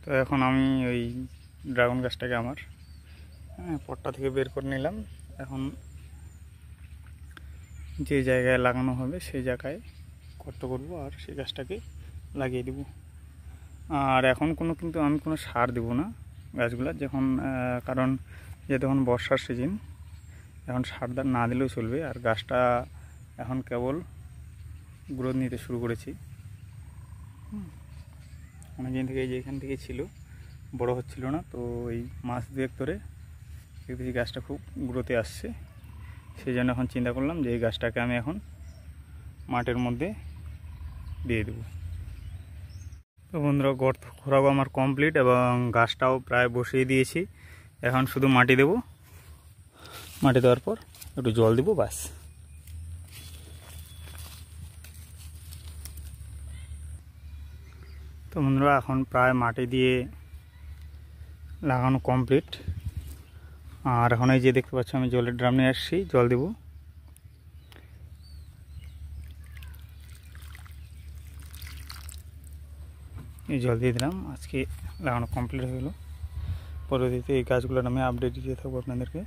তো এখন আমি ওই ড্রাগন গাছটাকে আমার পটটা থেকে বের করে নিলাম। এখন যে জায়গায় লাগানো হবে সেই জায়গায় কষ্ট করব আর সেই গাছটাকে লাগিয়ে দেব। আর এখন কিন্তু আমি কোনো সার দেব না গাছগুলো যখন, কারণ যেহেতু এখন বর্ষার সিজন, এখন সার না দিলেও চলবে। আর গাছটা এখন কেবল গ্রোথ নিতে শুরু করেছি, অনেকদিন থেকে এই যে এখান থেকে ছিল, বড় হচ্ছিল না। তো এই মাস দুয়েক ধরে দেখতেছি গাছটা খুব গ্রোথে আসছে। সেই জন্য এখন চিন্তা করলাম যে এই গাছটাকে আমি এখন মাটির মধ্যে দিয়ে দেব। তো বন্ধুরা, গর্ত খোঁড়াও আমার কমপ্লিট এবং গাছটাও প্রায় বসিয়ে দিয়েছি। এখন শুধু মাটি দেব, মাটি দেওয়ার পর একটু জল দেবো, বাস। তো বন্ধুরা, এখন প্রায় মাটি দিয়ে লাগানো কমপ্লিট। আর এখন এই যে দেখতে পাচ্ছি আমি জলের ড্রাম নিয়ে আসছি, জল দেব। এই জল দিয়ে দিলাম। আজকে লাগানো কমপ্লিট হয়ে গেলো। পরবর্তীতে এই গাছগুলোর আমি আপডেট দিয়ে থাকবো আপনাদেরকে।